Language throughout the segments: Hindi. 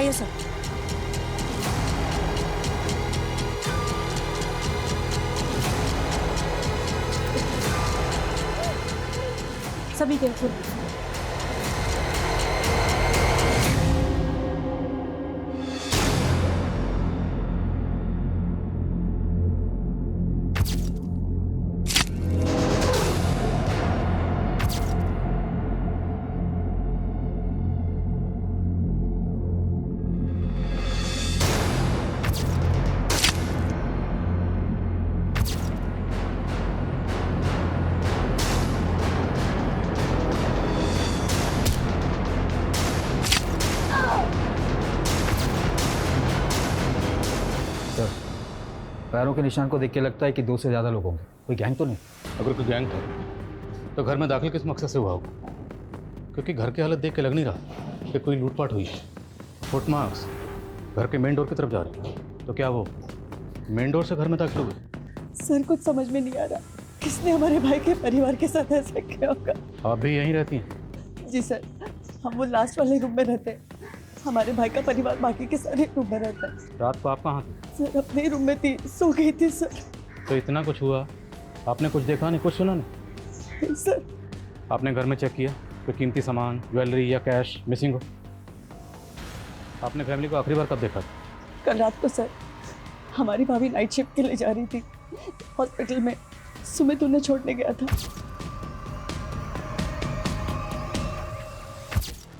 आइए सर। सभी केयरफुल। पैरों के निशान को देख के लगता है कि 2 से ज़्यादा लोग होंगे। कोई गैंग तो नहीं? अगर कोई गैंग था तो घर में दाखिल किस मकसद से हुआ होगा? क्योंकि घर की हालत देख के लग नहीं रहा कि कोई लूटपाट हुई है। फुटमार्क्स घर के मेन डोर की तरफ जा रहे हैं, तो क्या वो मेन डोर से घर में दाखिल हुए? सर कुछ समझ में नहीं आ रहा, किसने हमारे भाई के परिवार के साथ ऐसा किया होगा। आप भी यहीं रहती हैं? जी सर, हम वो लास्ट वाले रूम में रहते हैं। हमारे भाई का परिवार बाकी के सारे रूम में रहता है। रात को आप कहाँ थे? सर अपने रूम में थी, सो गई थी सर। तो इतना कुछ हुआ, आपने कुछ देखा नहीं, कुछ सुना नहीं? सर आपने घर में चेक किया कोई कीमती सामान, ज्वेलरी या कैश मिसिंग हो? आपने फैमिली को आखिरी बार कब देखा? कल रात को सर, हमारी भाभी नाइट शिफ्ट के लिए जा रही थी हॉस्पिटल में, सुमित उन्हें छोड़ने गया था।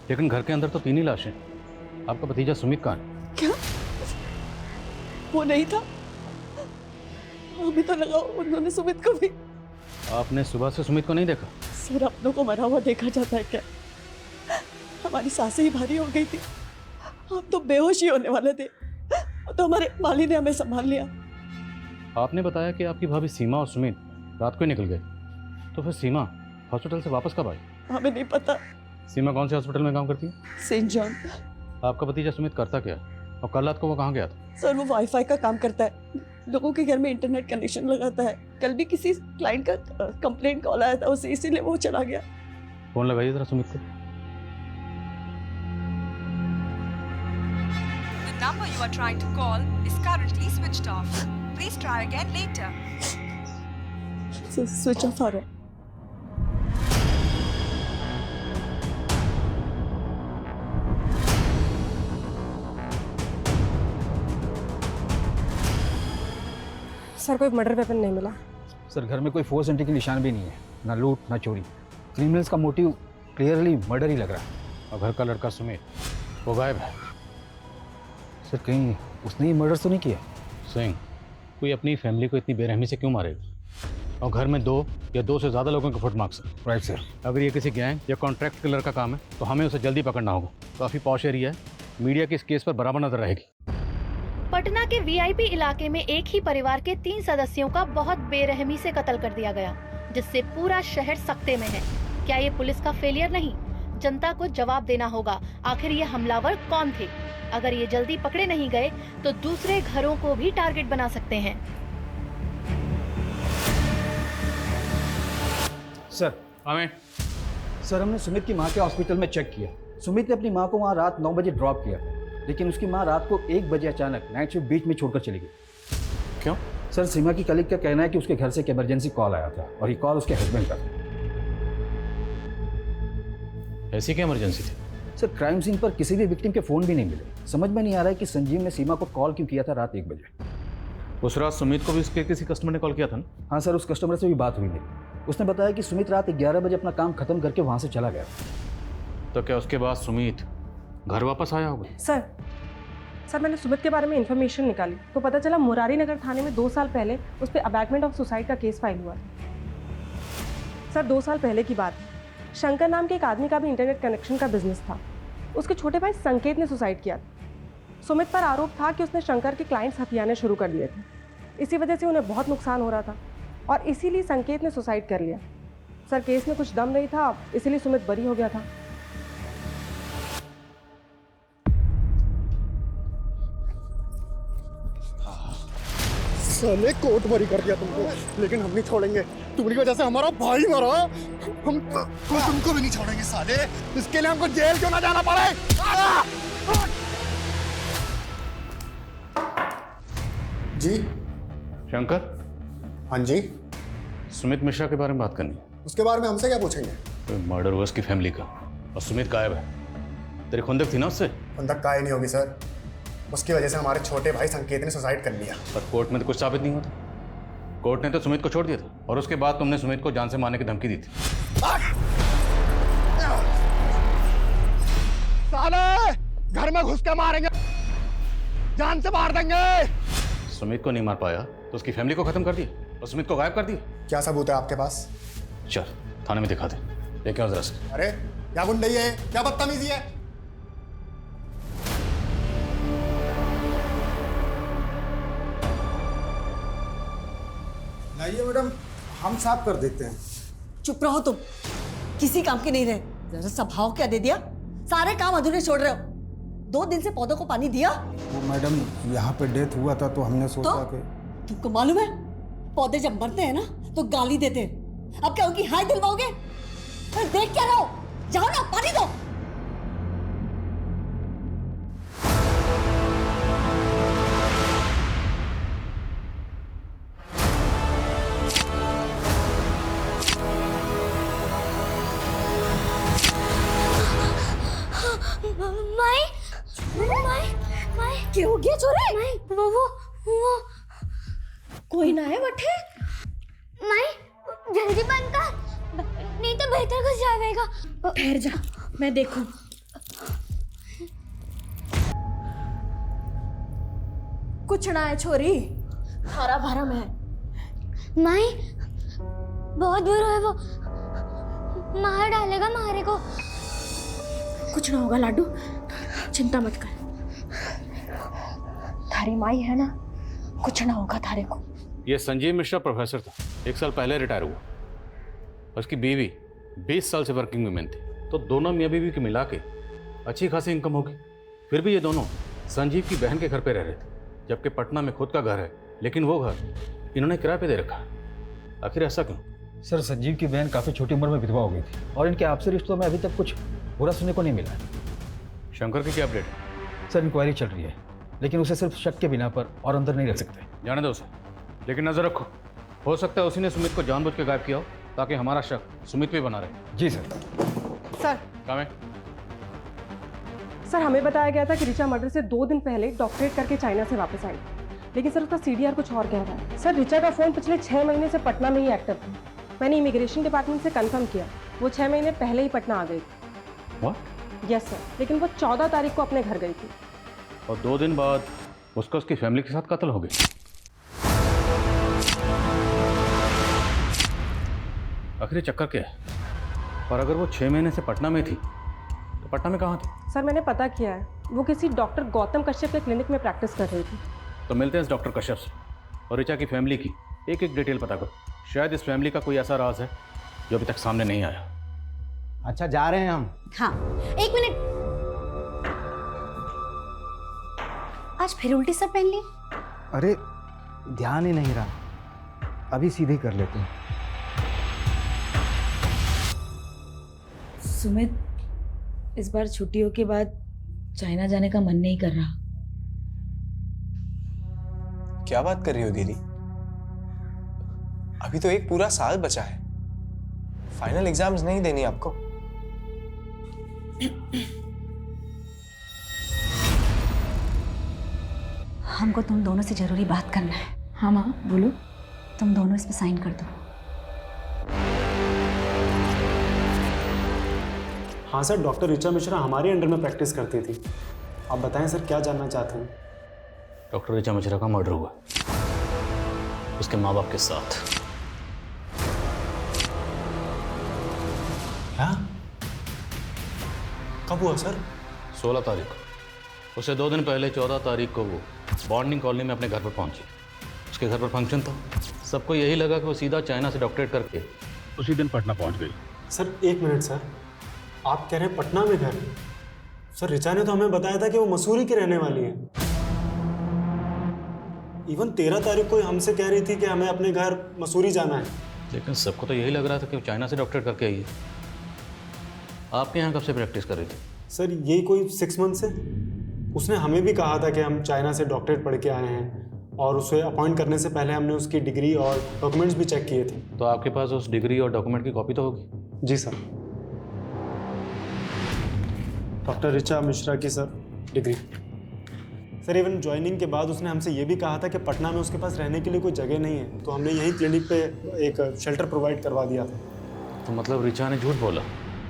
लेकिन घर के अंदर तो 3 ही लाशें। आपका भतीजा सुमित कहाँ है? क्या वो नहीं था? हमें तो लगा उन्होंने सुमित को भी। आपने सुबह से सुमित को नहीं देखा? सर अपनों को मरा हुआ देखा जाता है क्या? हमारी सांसें ही भारी हो गई थी, हम तो बेहोश ही होने वाले थे, तो हमारे माली ने हमें संभाल लिया। आपने बताया कि आपकी भाभी सीमा और सुमित रात को ही निकल गए, तो फिर सीमा हॉस्पिटल से वापस कब आई? हमें नहीं पता। सीमा कौन से हॉस्पिटल में काम करती है? Saint John. आपका भतीजा सुमित करता क्या है, और कल रात को वो कहाँ गया था? सर वो वाईफाई का काम करता है, लोगों के घर में इंटरनेट कनेक्शन लगाता है। कल भी किसी क्लाइंट का कंप्लेंट कॉल आया था उसे, इसीलिए वो चला गया। फोन लगाइए जरा सुमित को। The number you are trying to call is currently switched off. Please try again later. Switch off आ रहा है। सर कोई मर्डर वेपन नहीं मिला। सर घर में कोई फोर्स एंट्री के निशान भी नहीं है, ना लूट ना चोरी। क्रिमिनल्स का मोटिव क्लियरली मर्डर ही लग रहा है। और घर का लड़का सुमित वो गायब है। सर कहीं उसने ही मर्डर तो नहीं किया? सिंह, कोई अपनी फैमिली को इतनी बेरहमी से क्यों मारेगा? और घर में 2 या 2 से ज़्यादा लोगों के फुटमार्क्स हैं। Right sir. अगर ये किसी गैंग या कॉन्ट्रैक्ट किलर का काम है तो हमें उसे जल्दी पकड़ना होगा। काफ़ी पॉश एरिया है, मीडिया की इस केस पर बराबर नजर रहेगी। पटना के वीआईपी इलाके में एक ही परिवार के 3 सदस्यों का बहुत बेरहमी से कत्ल कर दिया गया, जिससे पूरा शहर सख्ते में है। क्या ये पुलिस का फेलियर नहीं? जनता को जवाब देना होगा, आखिर ये हमलावर कौन थे? अगर ये जल्दी पकड़े नहीं गए तो दूसरे घरों को भी टारगेट बना सकते हैं। सर हमें सर हमने सुमित की माँ के हॉस्पिटल में चेक किया। सुमित ने अपनी माँ को वहाँ रात 9 बजे ड्रॉप किया, लेकिन उसकी माँ रात को 1 बजे अचानक नाइट शिफ्ट बीच में छोड़कर चली गई। क्यों? सर सीमा की कलीग का कहना है कि उसके घर से एक इमरजेंसी कॉल आया था और ये कॉल उसके हस्बैंड का था। ऐसी क्या इमरजेंसी थी? सर क्राइम सीन पर किसी भी विक्टिम के फ़ोन भी नहीं मिले। समझ में नहीं आ रहा है कि संजीव ने सीमा को कॉल क्यों किया था रात 1 बजे। उस रात सुमित को भी उसके किसी कस्टमर ने कॉल किया था ना? हाँ सर, उस कस्टमर से भी बात हुई मेरी। उसने बताया कि सुमित रात 11 बजे अपना काम खत्म करके वहाँ से चला गया। तो क्या उसके बाद सुमित घर वापस आया होगा? सर मैंने सुमित के बारे में इन्फॉर्मेशन निकाली तो पता चला मुरारी नगर थाने में 2 साल पहले उस पर अबैटमेंट ऑफ सुसाइड का केस फाइल हुआ था। सर 2 साल पहले की बात है। शंकर नाम के एक आदमी का भी इंटरनेट कनेक्शन का बिजनेस था। उसके छोटे भाई संकेत ने सुसाइड किया था। सुमित पर आरोप था कि उसने शंकर के क्लाइंट्स हथियाने शुरू कर दिए थे। इसी वजह से उन्हें बहुत नुकसान हो रहा था और इसीलिए संकेत ने सुसाइड कर लिया। सर केस में कुछ दम नहीं था, इसीलिए सुमित बरी हो गया था। साले कोर्ट भरी कर दिया तुमको, लेकिन हम नहीं छोड़ेंगे। तुम्हारी वजह से हमारा भाई मरा, हम तुमको भी नहीं छोड़ेंगे साले। इसके लिए हमको जेल क्यों ना जाना पड़े। जी। शंकर, हाँ जी। सुमित मिश्रा के बारे में बात करनी है। उसके बारे में हमसे क्या पूछेंगे? कोई मर्डर हुआ उसकी फैमिली का और सुमित गायब है। तेरी खुंदक थी ना उससे? खुंदक का ही नहीं होगी सर। उसकी वजह से हमारे छोटे भाई संकेत ने सुसाइड कर लिया। पर कोर्ट में तो कुछ साबित नहीं होता। कोर्ट ने तो सुमित को छोड़ दिया था और उसके बाद तुमने सुमित को जान से मारने की धमकी दी थी। साले घर में घुस के मारेंगे, जान से मार देंगे। सुमित को नहीं मार पाया तो उसकी फैमिली को खत्म कर दिया और सुमित को गायब कर दिया। क्या सबूत है आपके पास? चल थाने में दिखा दे। लेके आओ जरा से। अरे क्या गुंडई है, क्या बदतमीजी है? लाइए मैडम, हम साफ कर देते हैं। चुप रहो तुम, किसी काम के नहीं रहे। जरा सा भाव क्या दे दिया, सारे काम अधूरे छोड़ रहे हो। 2 दिन से पौधों को पानी दिया? वो मैडम यहाँ पे डेथ हुआ था तो हमने सोचा तो? कि तुमको मालूम है पौधे जब मरते हैं ना तो गाली देते हैं। अब क्या उनकी हाय दिलवाओगे? अरे देख क्या रहो, जाओ ना पानी दो। माई माई माई क्या हो गया छोरे? माई वो कोई ना है बठे। माई जल्दी बंद कर, नहीं तो बेहतर कुछ जाएगा। ठहर जा, मैं देखूं। कुछ ना है छोरी, हरा भरा में है। माई बहुत बुरा है वो, मार डालेगा मारे को। कुछ ना होगा लाडू, चिंता मत कर। थारी माई है ना, कुछ ना होगा थारे को। ये संजीव मिश्रा प्रोफेसर था, 1 साल पहले रिटायर हुआ। उसकी बीवी 20 साल से वर्किंग वुमेन थी, तो दोनों मियाँ बीवी के मिला के अच्छी खासी इनकम होगी। फिर भी ये दोनों संजीव की बहन के घर पे रह रहे थे, जबकि पटना में खुद का घर है, लेकिन वो घर इन्होंने किराए पे दे रखा है। आखिर ऐसा क्यों? सर, संजीव की बहन काफ़ी छोटी उम्र में विधवा हो गई थी और इनके आपसी रिश्तों में अभी तक कुछ बुरा सुनने को नहीं मिला है। शंकर की क्या अपडेट? सर, इंक्वायरी चल रही है, लेकिन उसे सिर्फ शक के बिना पर और अंदर नहीं रख सकते। जाने दो उसे, लेकिन नजर रखो, हो सकता है उसी ने सुमित को जानबूझ के गायब किया हो ताकि हमारा शक सुमित पे बना रहे। जी सर। सर काम है। सर हमें बताया गया था कि रिचा मर्डर से 2 दिन पहले डॉक्टरेट करके चाइना से वापस आई, लेकिन सर उसका सीडीआर कुछ और कह रहा है। सर रिचा का फ़ोन पिछले 6 महीने से पटना में ही एक्टिव था। मैंने इमिग्रेशन डिपार्टमेंट से कंफर्म किया, वो 6 महीने पहले ही पटना आ गई थी। व्हाट? यस सर, लेकिन वो 14 तारीख को अपने घर गई थी। और 2 दिन बाद उसका उसकी फैमिली के साथ कत्ल हो गया। आखिर ये चक्कर क्या है? और अगर वो 6 महीने से पटना में थी तो पटना में कहाँ थी? सर मैंने पता किया है, वो किसी डॉक्टर गौतम कश्यप के क्लिनिक में प्रैक्टिस कर रही थी। तो मिलते हैं इस डॉक्टर कश्यप से और रिचा की फैमिली की एक एक डिटेल पता करो। शायद इस फैमिली का कोई ऐसा राज है जो अभी तक सामने नहीं आया। अच्छा, जा रहे हैं हम। हाँ 1 मिनट, आज फिर उल्टी सर पहन ली। अरे ध्यान ही नहीं रहा, अभी सीधे कर लेते हैं। सुमित, इस बार छुट्टियों के बाद चाइना जाने का मन नहीं कर रहा। क्या बात कर रही हो दीदी? अभी तो 1 पूरा साल बचा है, फाइनल एग्जाम्स नहीं देनी आपको? हमको तुम दोनों से जरूरी बात करना है। हाँ माँ बोलो। तुम दोनों इस पे साइन कर दो। हाँ सर, डॉक्टर रिचा मिश्रा हमारे अंडर में प्रैक्टिस करती थी। आप बताएं सर, क्या जानना चाहते हैं? डॉक्टर रिचा मिश्रा का मर्डर हुआ उसके माँ बाप के साथ। क्या? कब हुआ सर? 16 तारीख को। उसे 2 दिन पहले 14 तारीख को वो बॉन्डिंग कॉलोनी में अपने घर पर पहुंची। उसके घर पर फंक्शन था। सबको यही लगा कि वो सीधा चाइना से डॉक्टरेट करके उसी दिन पटना पहुंच गई। सर 1 मिनट सर, आप कह रहे हैं पटना में घर? सर रिचा ने तो हमें बताया था कि वो मसूरी की रहने वाली है। इवन 13 तारीख को हमसे कह रही थी कि हमें अपने घर मसूरी जाना है। लेकिन सबको तो यही लग रहा था कि वो चाइना से डॉक्टरेट करके आई है। आपके यहाँ कब से प्रैक्टिस कर रही थी? सर यही कोई 6 मंथ से। उसने हमें भी कहा था कि हम चाइना से डॉक्टरेट पढ़ के आए हैं और उसे अपॉइंट करने से पहले हमने उसकी डिग्री और डॉक्यूमेंट्स भी चेक किए थे। तो आपके पास उस डिग्री और डॉक्यूमेंट की कॉपी तो होगी? जी सर। डॉक्टर ऋचा मिश्रा की sir degree. Sir even joining के बाद उसने हमसे ये भी कहा था कि पटना में उसके पास रहने के लिए कोई जगह नहीं है, तो हमने यहीं क्लिनिक पे एक शेल्टर प्रोवाइड करवा दिया था। तो मतलब ऋचा ने झूठ बोला?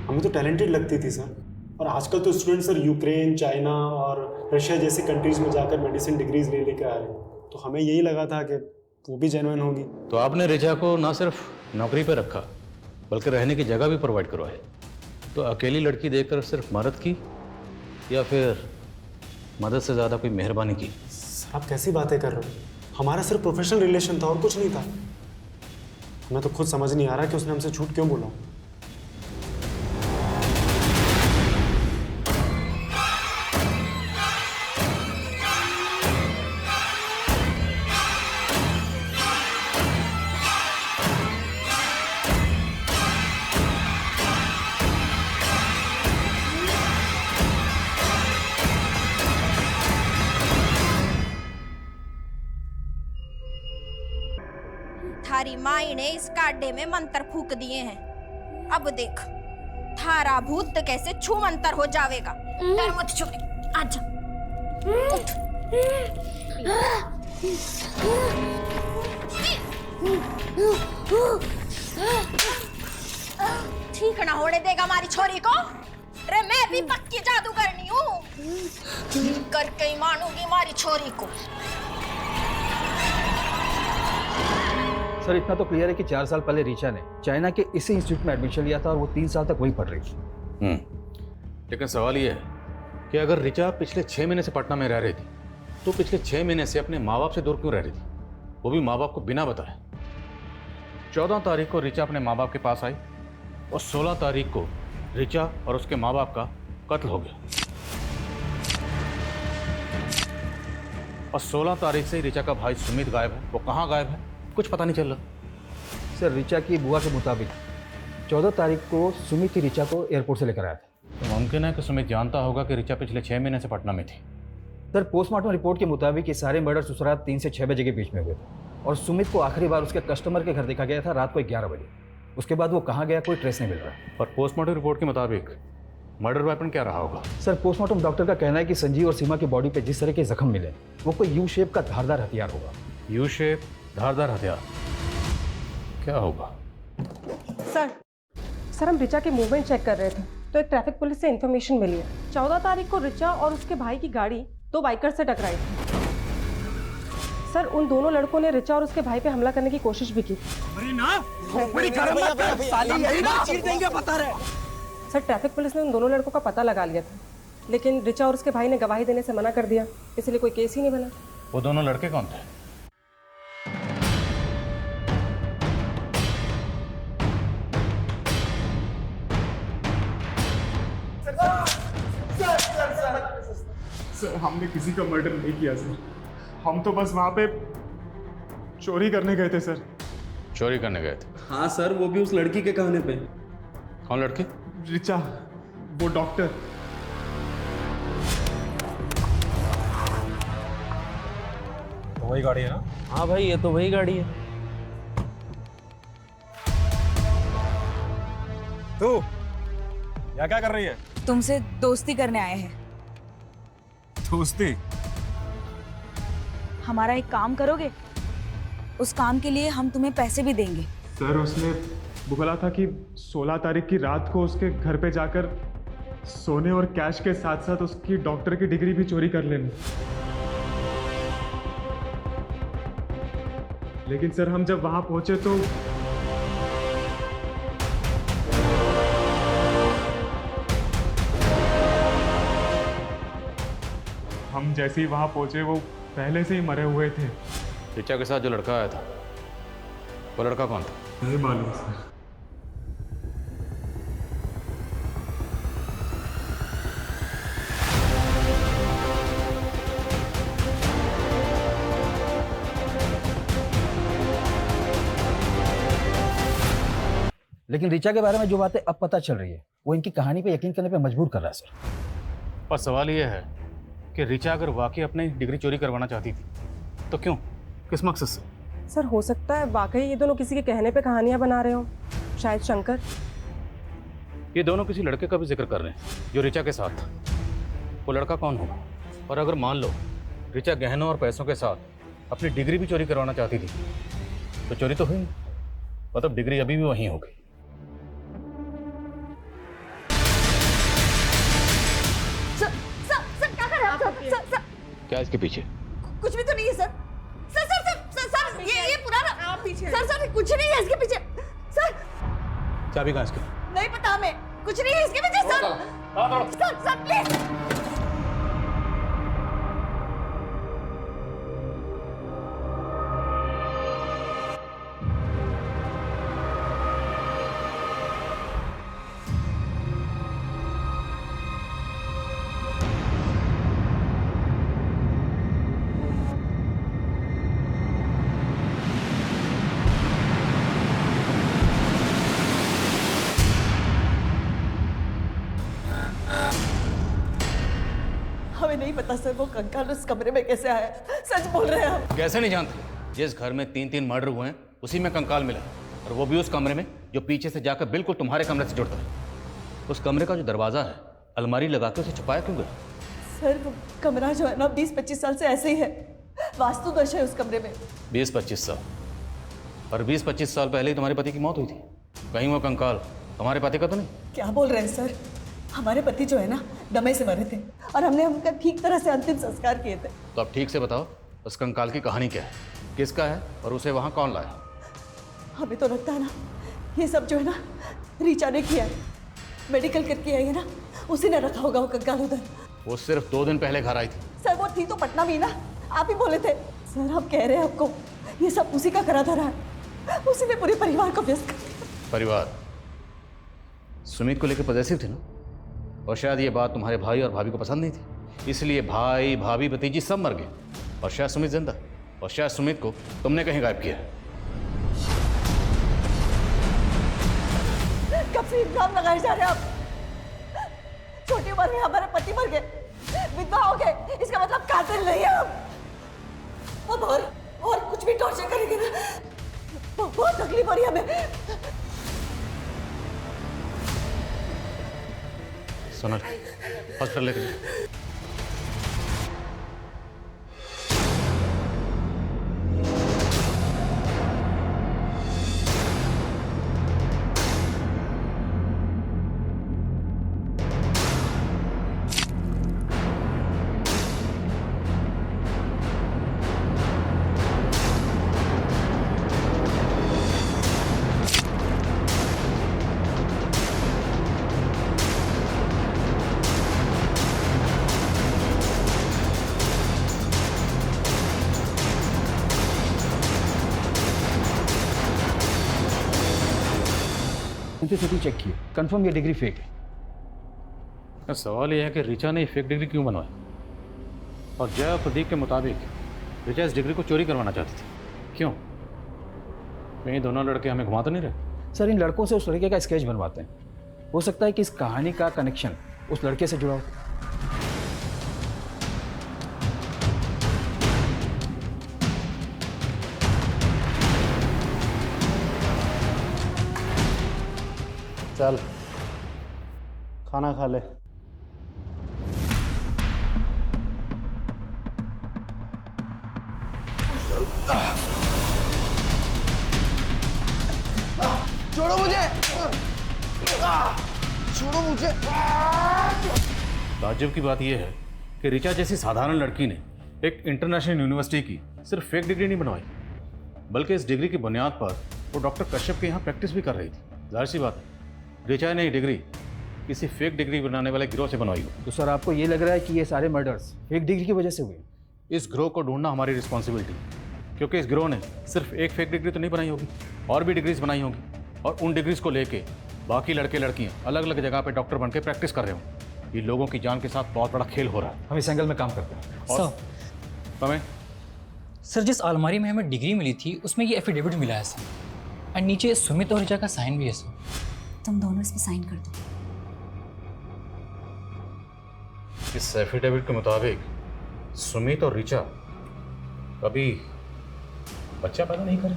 हमें तो टैलेंटेड लगती थी सर, और आजकल तो स्टूडेंट सर यूक्रेन, चाइना और रशिया जैसी कंट्रीज में जाकर मेडिसिन डिग्रीज ले लेकर आ रहे हैं, तो हमें यही लगा था कि वो भी जेन्युइन होगी। तो आपने ऋचा को ना सिर्फ नौकरी पे रखा बल्कि रहने की जगह भी प्रोवाइड करवाई। तो अकेली लड़की देखकर सिर्फ मदद की या फिर मदद से ज़्यादा कोई मेहरबानी की? सर आप कैसी बातें कर रहे हो? हमारा सिर्फ प्रोफेशनल रिलेशन था और कुछ नहीं था। हमें तो खुद समझ नहीं आ रहा कि उसने हमसे झूठ क्यों बोला। थारी माई ने इस काड्डे में मंत्र फूक दिए हैं। अब देख थारा भूत कैसे छू मंतर हो जावेगा। डर मत छोड़, आजा उठ। ठीक ना होने देगा हमारी छोरी को? अरे मैं भी पक्की जादूगरनी हूँ, करके ही मानूंगी हमारी छोरी को। सर इतना तो क्लियर है कि 4 साल पहले ऋचा ने चाइना के इसी इंस्टीट्यूट में एडमिशन लिया था और वो 3 साल तक वहीं पढ़ रही थी। लेकिन सवाल ये है कि अगर ऋचा पिछले 6 महीने से पटना में रह रही थी तो पिछले 6 महीने से अपने माँ बाप से दूर क्यों रह रही थी, वो भी माँ बाप को बिना बताए? 14 तारीख को ऋचा अपने माँ बाप के पास आई और 16 तारीख को ऋचा और उसके माँ बाप का कत्ल हो गया। और 16 तारीख से ही ऋचा का भाई सुमित गायब है। वो कहाँ गायब है कुछ पता नहीं चल रहा। सर ऋचा की बुआ के मुताबिक 14 तारीख को सुमित ही ऋचा को एयरपोर्ट से लेकर आया था। तो मुमकिन है कि सुमित जानता होगा कि ऋचा पिछले 6 महीने से पटना में थी। सर पोस्टमार्टम रिपोर्ट के मुताबिक ये सारे मर्डर उस रात 3 से 6 बजे के बीच में हुए थे और सुमित को आखिरी बार उसके कस्टमर के घर देखा गया था रात को 11 बजे। उसके बाद वो कहाँ गया कोई ट्रेस नहीं मिल रहा। पर पोस्टमार्टम रिपोर्ट के मुताबिक मर्डर वेपन क्या रहा होगा? सर पोस्टमार्टम डॉक्टर का कहना है कि संजीव और सीमा की बॉडी पे जिस तरह के जख्म मिले वो कोई यू शेप का धारदार हथियार होगा। यू शेप धारदार हथियार क्या होगा? सर हम ऋचा के मूवमेंट चेक कर रहे थे तो एक ट्रैफिक पुलिस से इन्फॉर्मेशन मिली है 14 तारीख को ऋचा और उसके भाई की गाड़ी 2 बाइकर से टकराई थी। सर उन दोनों लड़कों ने ऋचा और उसके भाई पे हमला करने की कोशिश भी की। सर ट्रैफिक पुलिस ने उन दोनों लड़कों का पता लगा लिया था लेकिन ऋचा और उसके भाई ने गवाही देने से मना कर दिया, इसलिए कोई केस ही नहीं बना। वो दोनों लड़के कौन थे? सर हमने किसी का मर्डर नहीं किया सर, हम तो बस वहाँ पे चोरी करने गए थे सर। चोरी करने गए थे? हाँ सर, वो भी उस लड़की के कहने पे। कौन लड़की? ऋचा, वो डॉक्टर। तो वही गाड़ी है ना? हाँ भाई ये तो वही गाड़ी है। तू यहाँ क्या कर रही है? तुमसे दोस्ती करने आए हैं। दोस्ती? हमारा एक काम करोगे? उस काम के लिए हम तुम्हें पैसे भी देंगे। सर उसने बोला था कि 16 तारीख की रात को उसके घर पे जाकर सोने और कैश के साथ साथ उसकी डॉक्टर की डिग्री भी चोरी कर लेना। लेकिन सर हम जब वहां पहुंचे तो हम जैसे ही वहां पहुंचे वो पहले से ही मरे हुए थे। ऋचा के साथ जो लड़का आया था वो लड़का कौन था? नहीं मालूम सर। लेकिन ऋचा के बारे में जो बातें अब पता चल रही है वो इनकी कहानी पे यकीन करने पे मजबूर कर रहा है सर। पर सवाल यह है कि ऋचा अगर वाकई अपनी डिग्री चोरी करवाना चाहती थी तो क्यों? किस मकसद से? सर हो सकता है वाकई ये दोनों किसी के कहने पे कहानियां बना रहे हो, शायद शंकर। ये दोनों किसी लड़के का भी जिक्र कर रहे हैं जो रिचा के साथ था। वो लड़का कौन होगा? और अगर मान लो रिचा गहनों और पैसों के साथ अपनी डिग्री भी चोरी करवाना चाहती थी तो चोरी तो हुई नहीं, मतलब डिग्री अभी भी वहीं होगी। सर क्या कर रहे हैं आप? सर क्या इसके पीछे? कुछ भी तो नहीं है सर। सर ये पुराना आप पीछे। सर कुछ नहीं है इसके पीछे। सर चाबी कहाँ इसकी? नहीं पता हमें, कुछ नहीं है इसके पीछे सर। Sir please. हमें नहीं पता सर वो कंकाल उस कमरे में कैसे आया। सच बोल रहे हैं हम। कैसे नहीं जानते? जिस घर में 3-3 मर्डर हुए हैं उसी में कंकाल मिला, और वो भी उस कमरे में जो पीछे से जाकर बिल्कुल तुम्हारे कमरे से जुड़ता है। उस कमरे का जो दरवाजा है अलमारी लगा के उसे छुपाया क्यों गया? सर वो कमरा जो है ना 20-25 साल से ऐसे ही है, वास्तु दोष है उस कमरे में। 20-25 साल? और 20-25 साल पहले ही तुम्हारे पति की मौत हुई थी। कहीं वो कंकाल तुम्हारे पति का तो नहीं? क्या बोल रहे हैं सर? हमारे पति जो है ना दमे से मरे थे और हमने उनका ठीक तरह से अंतिम संस्कार किए थे। तो अब ठीक से बताओ उस कंकाल की कहानी क्या है, किसका है और उसे वहाँ कौन लाया? हमें तो लगता है ना ये सब जो है ना रीचा ने किया है, मेडिकल करके आई है ना, उसी ने रखा होगा वो कंकाल उधर। वो सिर्फ 2 दिन पहले घर आई थी। सर वो थी तो पटना में ही ना, आप ही बोले थे। सर हम कह रहे हैं आपको ये सब उसी का करा धरा है, उसी ने पूरे परिवार को व्यस्त कर दिया। परिवार? सुमित को लेकर पॉजिटिव थे ना, और शायद ये बात तुम्हारे भाई और भाभी को पसंद नहीं थी, इसलिए भाई भाभी भतीजी सब मर गए, और शायद सुमित जिंदा, और शायद सुमित को तुमने कहीं गायब किया। कब से इल्जाम लगाए जा रहे हैं आप? छोटी उम्र में हमारे पति मर गए, विधवा हो गए, इसका मतलब कातिल नहीं है हम। अब और कुछ भी टॉर्चर करेंगे ना, बहुत तकलीफ हो रही है हमें। सोनल हॉस्पिटल लेकर जाओ। ऑथेंटिसिटी चेक किए, कंफर्म ये डिग्री फेक है। सवाल यह है कि रिचा ने फेक डिग्री क्यों बनवाई, और जय और प्रदीप के मुताबिक रिचा इस डिग्री को चोरी करवाना चाहती थी। क्यों? ये दोनों लड़के हमें घुमा तो नहीं रहे? सर इन लड़कों से उस लड़के का स्केच बनवाते हैं, हो सकता है कि इस कहानी का कनेक्शन उस लड़के से जुड़ा हो। चल खाना खा ले। छोड़ो मुझे, छोड़ो मुझे। ताज्जुब की बात यह है कि रिचा जैसी साधारण लड़की ने एक इंटरनेशनल यूनिवर्सिटी की सिर्फ फेक डिग्री नहीं बनवाई, बल्कि इस डिग्री की बुनियाद पर वो डॉक्टर कश्यप के यहाँ प्रैक्टिस भी कर रही थी। जाहिर सी बात है रिचा ने ये डिग्री किसी फेक डिग्री बनाने वाले गिरोह से बनवाई हो। तो सर आपको ये लग रहा है कि ये सारे मर्डर्स फेक डिग्री की वजह से हुए? इस गिरोह को ढूंढना हमारी रिस्पॉन्सिबिलिटी, क्योंकि इस गिरोह ने सिर्फ एक फेक डिग्री तो नहीं बनाई होगी, और भी डिग्रीज बनाई होंगी, और उन डिग्रीज को लेके बाकी लड़के लड़कियां अलग अलग जगह पे डॉक्टर बनके प्रैक्टिस कर रहे होंगे। ये लोगों की जान के साथ बहुत बड़ा खेल हो रहा है। हम इस एंगल में काम करते हैं। और सर जिस अलमारी में हमें डिग्री मिली थी उसमें ये एफिडेविट मिला है सर, और नीचे सुमित और रिचा का साइन भी है सर। तुम दोनों इसमें साइन कर दो। इस एफिडेविट के मुताबिक सुमित और रिचा कभी बच्चा पैदा नहीं करे।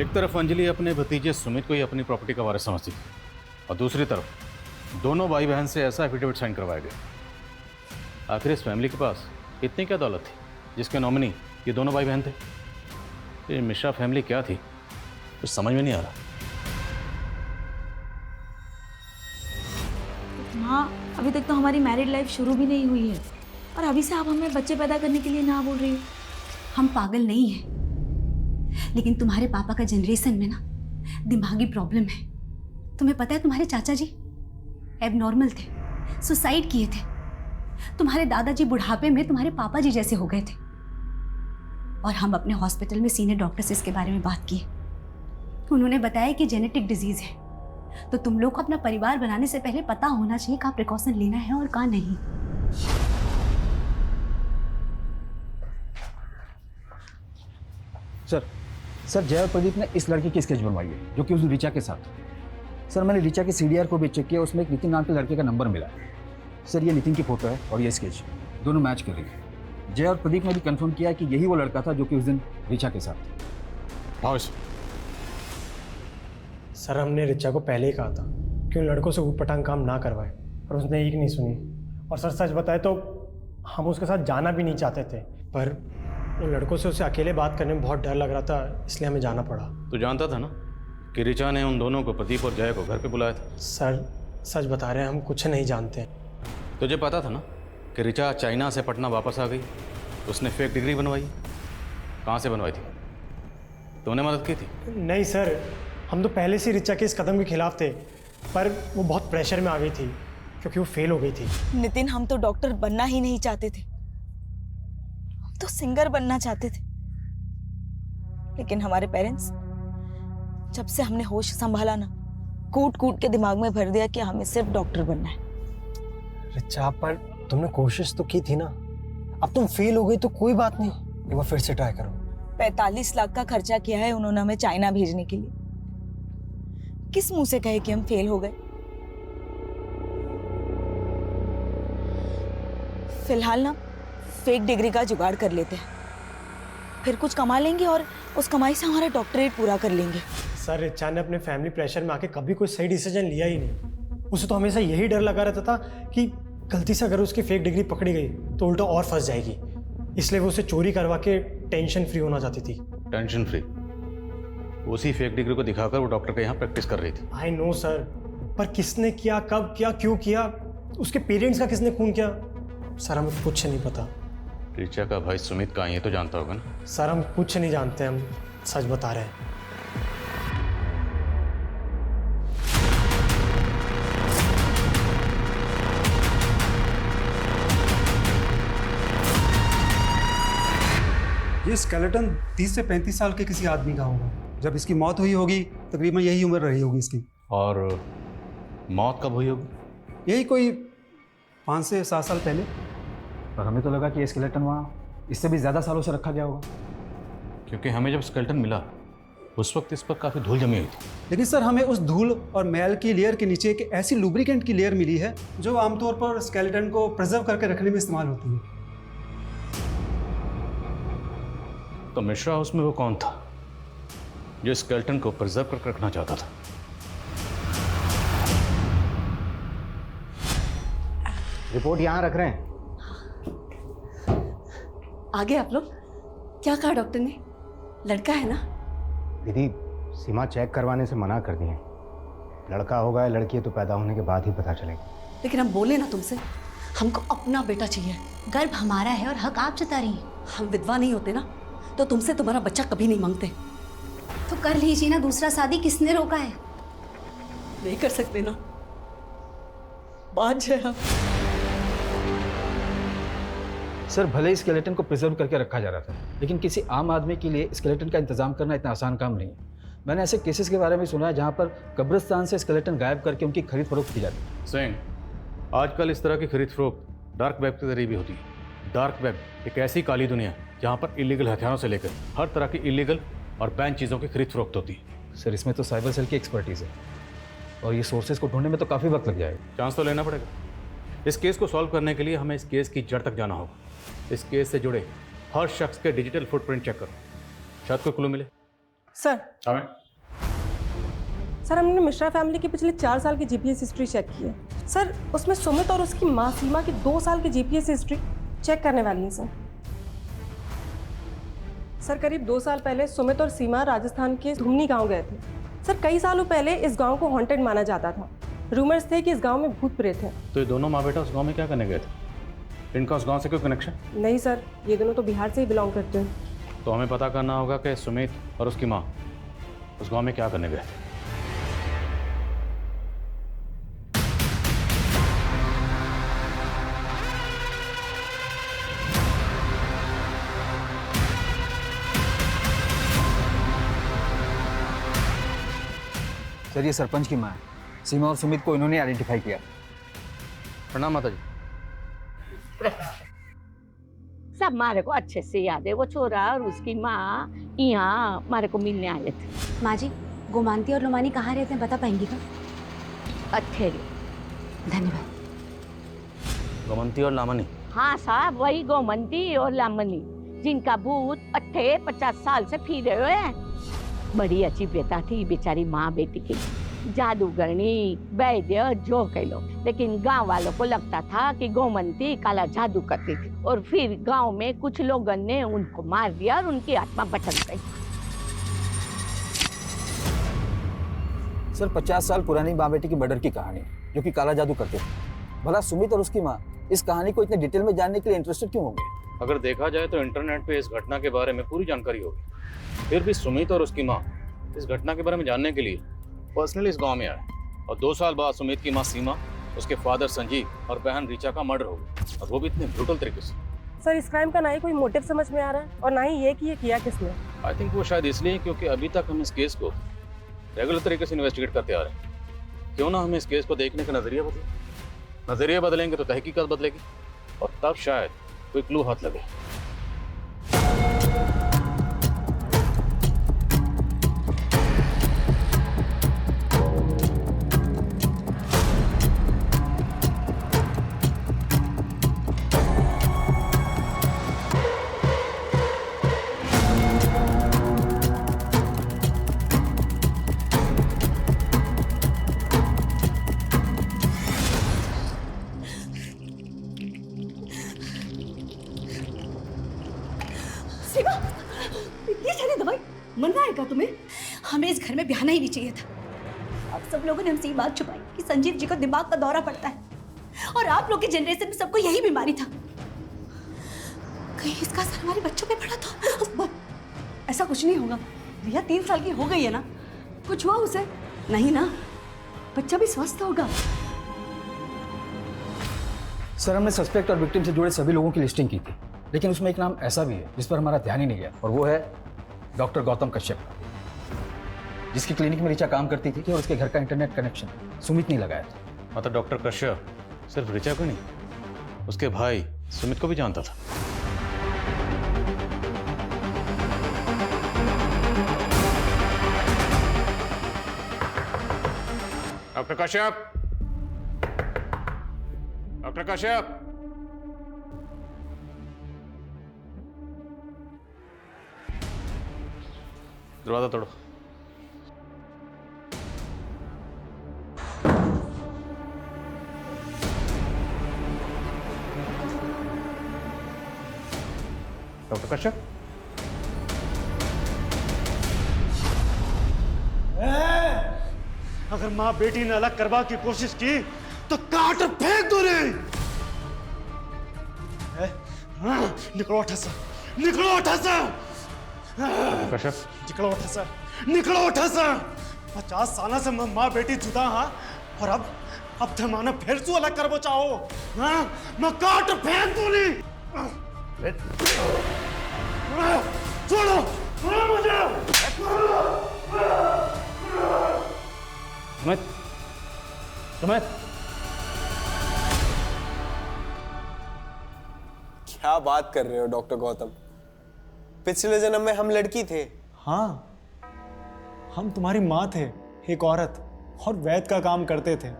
एक तरफ अंजलि अपने भतीजे सुमित को ही अपनी प्रॉपर्टी का वारिस समझती थी और दूसरी तरफ दोनों भाई बहन से ऐसा एफिडेविट साइन करवाया गया। आखिर इस फैमिली के पास इतनी क्या दौलत थी जिसके नॉमिनी ये दोनों भाई बहन थे? ये मिश्रा फैमिली क्या थी कुछ समझ में नहीं आ रहा। माँ, अभी तक तो हमारी मैरिड लाइफ शुरू भी नहीं हुई है और अभी से आप हमें बच्चे पैदा करने के लिए ना बोल रही हो। हम पागल नहीं हैं, लेकिन तुम्हारे पापा का जनरेशन में ना दिमागी प्रॉब्लम है। तुम्हें पता है तुम्हारे चाचा जी एबनॉर्मल थे, सुसाइड किए थे। तुम्हारे दादाजी बुढ़ापे में तुम्हारे पापा जी जैसे हो गए थे। और हम अपने हॉस्पिटल में सीनियर डॉक्टर से इसके बारे में बात की। उन्होंने बताया कि जेनेटिक डिजीज है, तो तुम लोग को अपना परिवार बनाने से पहले पता होना चाहिए कहाँ प्रिकॉशन लेना है और कहाँ नहीं। सर जय और प्रदीप ने इस लड़के की स्केच बनवाई है जो कि उस रिचा के साथ। सर मैंने रिचा के सीडीआर को भी चेक किया, उसमें एक नितिन नाम के लड़के का नंबर मिला है। सर ये नितिन की फोटो है और ये स्केच दोनों मैच कर रही है। जय और प्रदीप ने भी कंफर्म किया कि यही वो लड़का था जो कि उस दिन रिचा के साथ। सर हमने रिचा को पहले ही कहा था कि उन लड़कों से ऊटपटांग काम ना करवाए, पर उसने एक नहीं सुनी। और सर सच बताए तो हम उसके साथ जाना भी नहीं चाहते थे, पर उन लड़कों से उसे अकेले बात करने में बहुत डर लग रहा था, इसलिए हमें जाना पड़ा। तो जानता था ना कि रिचा ने उन दोनों को, प्रदीप और जय को, घर पे बुलाया था? सर सच बता रहे हैं, हम कुछ नहीं जानते। तुझे पता था ना कि रिचा चाइना से पटना वापस आ गई, उसने फेक डिग्री बनवाई। कहाँ से बनवाई थी? तुमने मदद की थी? नहीं सर, हम तो पहले से रिचा के इस कदम के खिलाफ थे, पर वो बहुत प्रेशर में आ गई थी क्योंकि वो फेल हो गई थी। नितिन, हम तो डॉक्टर बनना ही नहीं चाहते थे, हम तो सिंगर बनना चाहते थे। लेकिन हमारे पेरेंट्स, जब से हमने होश संभाला ना, कूट कूट के दिमाग में भर दिया कि हमें सिर्फ डॉक्टर बनना है। रिचा, पर तुमने कोशिश तो की थी ना। अब तुम फेल हो गई तो कोई बात नहीं, एक बार फिर से ट्राई करो। 45 लाख का खर्चा किया है उन्होंने हमें चाइना भेजने के लिए। किस मुंह से कहे कि हम फेल हो गए? फिलहाल ना फेक डिग्री का जुगाड़ कर लेते हैं, फिर कुछ कमा लेंगे और उस कमाई से हमारा डॉक्टरेट पूरा कर लेंगे। सर रिचा ने अपने फैमिली प्रेशर में आके कभी कोई सही डिसीजन लिया ही नहीं। उसे तो हमेशा यही डर लगा रहता था कि गलती से अगर उसकी फेक डिग्री पकड़ी गई तो उल्टा और फंस जाएगी, इसलिए वो उसे चोरी करवा के टेंशन फ्री होना चाहती थी। Tension free? उसी फेक डिग्री को दिखाकर वो डॉक्टर के यहाँ प्रैक्टिस कर रही थी। आई नो सर, पर किसने किया, कब किया, क्यों किया, उसके पेरेंट्स का किसने खून किया, सर हमें कुछ नहीं पता। रिचा का भाई सुमित कहाँ है ये तो जानता होगा ना? सर हम कुछ नहीं जानते, हम सच बता रहे हैं। ये स्केलेटन 30 से 35 साल के किसी आदमी का होगा। जब इसकी मौत हुई होगी तकरीबन यही उम्र रही होगी इसकी। और मौत कब हुई होगी? यही कोई 5 से 7 साल पहले। पर हमें तो लगा कि ये स्केलेटन वहाँ इससे भी ज़्यादा सालों से रखा गया होगा, क्योंकि हमें जब स्केलेटन मिला उस वक्त इस पर काफ़ी धूल जमी हुई थी। लेकिन सर हमें उस धूल और मैल की लेयर के नीचे एक ऐसी लुब्रिकेंट की लेयर मिली है जो आमतौर पर स्केलेटन को प्रिजर्व करके रखने में इस्तेमाल होती है। तो मिश्रा हाउस में वो कौन था जो स्केलेटन को प्रिजर्व करके रखना चाहता था? रिपोर्ट यहाँ रख रहे हैं। आगे आप लोग क्या कहा डॉक्टर ने? लड़का है ना? दीदी, सीमा चेक करवाने से मना कर दिए। लड़का होगा या लड़की है तो पैदा होने के बाद ही पता चलेगा। लेकिन हम बोले ना तुमसे, हमको अपना बेटा चाहिए। गर्भ हमारा है और हक आप जता रही हैं। हम विधवा नहीं होते ना तो तुमसे तुम्हारा बच्चा कभी नहीं मांगते। तो कर लीजिए ना दूसरा शादी, किसने रोका है? नहीं कर सकते ना, बात है हम। सर भले ही स्केलेटन को प्रिजर्व करके रखा जा रहा था, लेकिन किसी आम आदमी के लिए स्केलेटन का इंतजाम करना इतना आसान काम नहीं है। मैंने ऐसे केसेस के बारे में सुना है जहाँ पर कब्रिस्तान से स्केलेटन गायब करके उनकी खरीद फरोख्त की जाती है। सिंह, आजकल इस तरह की खरीद फरोख्त डार्क वेब के जरिए भी होती है। डार्क वेब एक ऐसी काली दुनिया है जहाँ पर इलीगल हथियारों से लेकर हर तरह की इलीगल और बैन चीज़ों की खरीद फरोख्त होती है। सर इसमें तो साइबर सेल की एक्सपर्टीज़ है और ये सोर्सेज को ढूंढने में तो काफ़ी वक्त लग जाएगा। चांस तो लेना पड़ेगा। इस केस को सॉल्व करने के लिए हमें इस केस की जड़ तक जाना होगा। इस केस से जुड़े हर शख्स के डिजिटल फुटप्रिंट चेक करो, शायद कोई क्लू मिले। सर हमें सर हमने मिश्रा फैमिली की पिछले 4 साल की जीपीएस हिस्ट्री चेक की है सर। उसमें सुमित और उसकी माँ सीमा की 2 साल की जीपीएस हिस्ट्री चेक करने वाली है सर। सर करीब 2 साल पहले सुमित और सीमा राजस्थान के धुमनी गांव गए थे सर। कई सालों पहले इस गांव को हॉन्टेड माना जाता था। रूमर्स थे कि इस गांव में भूत प्रेत हैं। तो ये दोनों माँ बेटा उस गांव में क्या करने गए थे? इनका उस गांव से कोई कनेक्शन? नहीं सर, ये दोनों तो बिहार से ही बिलोंग करते हैं। तो हमें पता करना होगा कि सुमित और उसकी माँ उस गांव में क्या करने गए थे। सर ये सरपंच की माँ है। सीमा और सुमित को इन्होंने आइडेंटिफाई किया। प्रणाम माता जी। सब मारे को अच्छे से याद है। वो छोरा और उसकी माँ यहाँ मारे को मिलने आए थे। माँ जी, गोमांती और लोमानी कहाँ रहते हैं बता पाएंगी क्या? अठेरे। धन्यवाद। गोमंती और लामनी? हाँ साहब, वही गोमंती और लामनी जिनका भूत 50 साल से फिर रहे हैं। बड़ी अच्छी बेटा थी बेचारी माँ बेटी की, जादूगरनी वैद्य जो कह लो। लेकिन गांव वालों को लगता था कि गोमंती काला जादू करती थी और फिर गांव में कुछ लोगों ने उनको मार दिया और उनकी आत्मा भटक गई। सर 50 साल पुरानी माँ बेटी की मर्डर की कहानी जो कि काला जादू करते थे। भला सुमित और उसकी माँ इस कहानी को इतने डिटेल में जानने के लिए इंटरेस्टेड क्यों होंगे? अगर देखा जाए तो इंटरनेट पे इस घटना के बारे में पूरी जानकारी होगी। फिर भी सुमित और उसकी माँ इस घटना के बारे में जानने के लिए पर्सनली इस गांव में आए और 2 साल बाद सुमित की माँ सीमा, उसके फादर संजीव और बहन ऋचा का मर्डर हो गया, और वो भी इतने ब्रूटल तरीके से। सर इस क्राइम का ना ही कोई मोटिव समझ में आ रहा है और ना ही ये कि ये किया किसने। आई थिंक वो शायद इसलिए क्योंकि अभी तक हम इस केस को रेगुलर तरीके से इन्वेस्टिगेट करते आ रहे हैं। क्यों ना हम इस केस को देखने का नजरिया बदलें। नजरिया बदलेंगे तो तहकीकात बदलेगी और तब शायद कोई क्लू हाथ लगे। हमें इस घर में ब्याहना ही नहीं चाहिए था। आप सब लोगों ने हमसे ये बात छुपाई कि संजीव जी को दिमाग का दौरा पड़ता है और आप लोग की जनरेशन में सबको यही बीमारी था। कहीं इसका असर हमारे बच्चों पे पड़ा तो? ऐसा कुछ नहीं होगा। रिया 3 साल की हो गई है ना, कुछ हुआ उसे? नहीं ना, बच्चा भी स्वस्थ होगा। सर हमने सस्पेक्ट और विक्टिम से जुड़े सभी लोगों की लिस्टिंग की थी, लेकिन उसमें एक नाम ऐसा भी है जिस पर हमारा ध्यान ही नहीं गया, और वो है डॉक्टर गौतम कश्यप, जिसकी क्लिनिक में ऋचा काम करती थी और उसके घर का इंटरनेट कनेक्शन सुमित ने लगाया था। मतलब डॉक्टर कश्यप सिर्फ ऋचा को नहीं, उसके भाई सुमित को भी जानता था। डॉक्टर कश्यप, डॉक्टर कश्यप, दरवाजा तोड़ो। डॉक्टर कश्यप, अगर माँ बेटी ने अलग करवा की कोशिश की तो काट और फेंक दो रे। निकलो उठा सर, निकलो उठा सर, कश्यप निकलो उठा सर, निकलो उठा सर। 50 साल से माँ बेटी जुदा हाँ, और अब जमाना फिर से अलग करवा चाहो हाँ? मैं काट और फेंक दूंगी। छोड़ो, छोड़ो मुझे। सुमित, सुमित, क्या बात कर रहे हो डॉक्टर गौतम? पिछले जन्म में हम लड़की थे। हाँ, हम तुम्हारी माँ थे, एक औरत, और वैद्य का काम करते थे,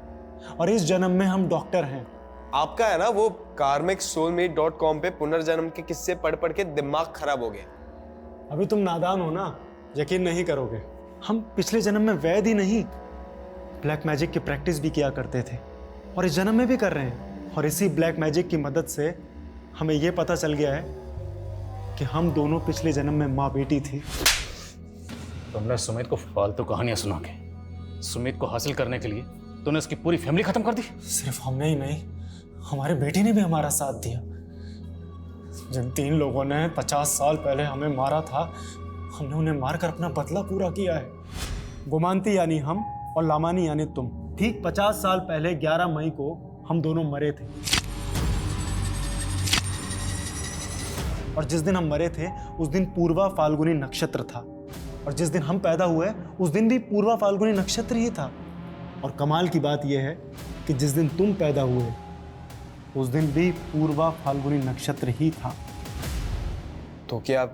और इस जन्म में हम डॉक्टर हैं। आपका है ना वो karmicsoulmate.com पे पुनर्जन्म के किस्से पढ़ पढ़ के दिमाग खराब हो गया। अभी तुम नादान हो ना, यकीन नहीं करोगे। हम पिछले जन्म में वैद ही नहीं, ब्लैक मैजिक की प्रैक्टिस भी किया करते थे और इस जन्म में भी कर रहे हैं। और इसी ब्लैक मैजिक की मदद से हमें यह पता चल गया है कि हम दोनों पिछले जन्म में माँ बेटी थी। तुमने सुमित को फालतू कहानियां सुना के सुमित को हासिल करने के लिए तूने उसकी पूरी फैमिली खत्म कर दी। सिर्फ हमने ही नहीं, हमारे बेटे ने भी हमारा साथ दिया। जिन 3 लोगों ने 50 साल पहले हमें मारा था, हमने उन्हें मारकर अपना बदला पूरा किया है। गुमानती यानी हम और लामानी यानी तुम। ठीक 50 साल पहले 11 मई को हम दोनों मरे थे। और जिस दिन हम मरे थे उस दिन पूर्वा फाल्गुनी नक्षत्र था, और जिस दिन हम पैदा हुए उस दिन भी पूर्वा फाल्गुनी नक्षत्र ही था। और कमाल की बात यह है कि जिस दिन तुम पैदा हुए उस दिन भी पूर्वा फाल्गुनी नक्षत्र ही था। तो क्या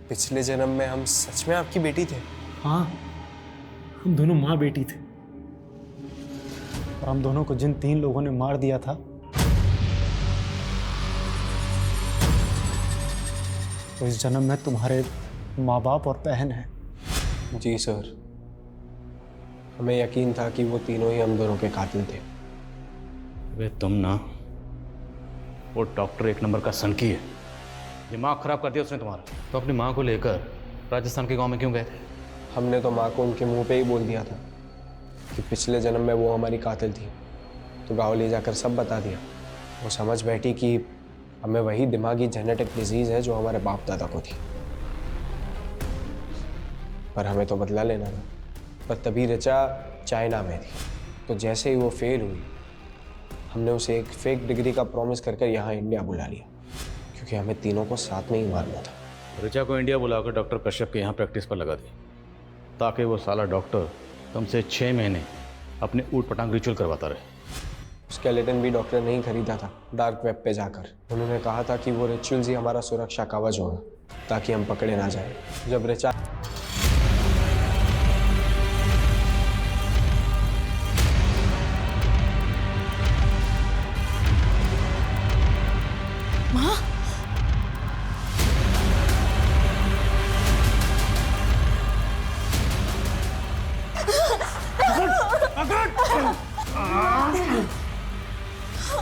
पिछले जन्म में हम सच में आपकी बेटी थे? हाँ, हम दोनों माँ बेटी थे। और हम दोनों को जिन 3 लोगों ने मार दिया था, तो इस जन्म में तुम्हारे माँ बाप और बहन है। जी सर, हमें यकीन था कि वो तीनों ही हम दोनों के कातिल थे। वे तुम ना, वो डॉक्टर 1 नंबर का सनकी है, दिमाग खराब कर दिया उसने तुम्हारा। तो अपनी माँ को लेकर राजस्थान के गांव में क्यों गए थे? हमने तो माँ को उनके मुंह पे ही बोल दिया था कि पिछले जन्म में वो हमारी कातिल थी। तो गाँव ले जाकर सब बता दिया। वो समझ बैठी कि हमें वही दिमागी जेनेटिक डिजीज़ है जो हमारे बाप दादा को थी। पर हमें तो बदला लेना था। पर तभी ऋचा चाइना में थी, तो जैसे ही वो फेल हुई हमने उसे एक फेक डिग्री का प्रॉमिस करके यहाँ इंडिया बुला लिया, क्योंकि हमें तीनों को साथ में ही मारना था। ऋचा को इंडिया बुलाकर डॉक्टर कश्यप के यहाँ प्रैक्टिस पर लगा दी, ताकि वो साला डॉक्टर तुमसे 6 महीने अपने ऊट पटांग रिचुअल करवाता रहे। स्केलेटन भी डॉक्टर नहीं खरीदा था, डार्क वेब पे जाकर। उन्होंने कहा था कि वो रिचुअल्स ही हमारा सुरक्षा कवच होगा, ताकि हम पकड़े ना जाए। जब ऋचा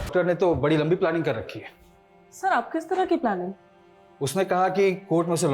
डॉक्टर ने तो बड़ी लंबी प्लानिंग कर रखी है। सर, आप किस तरह की प्लानिंग? उसने कहा कि कोर्ट में से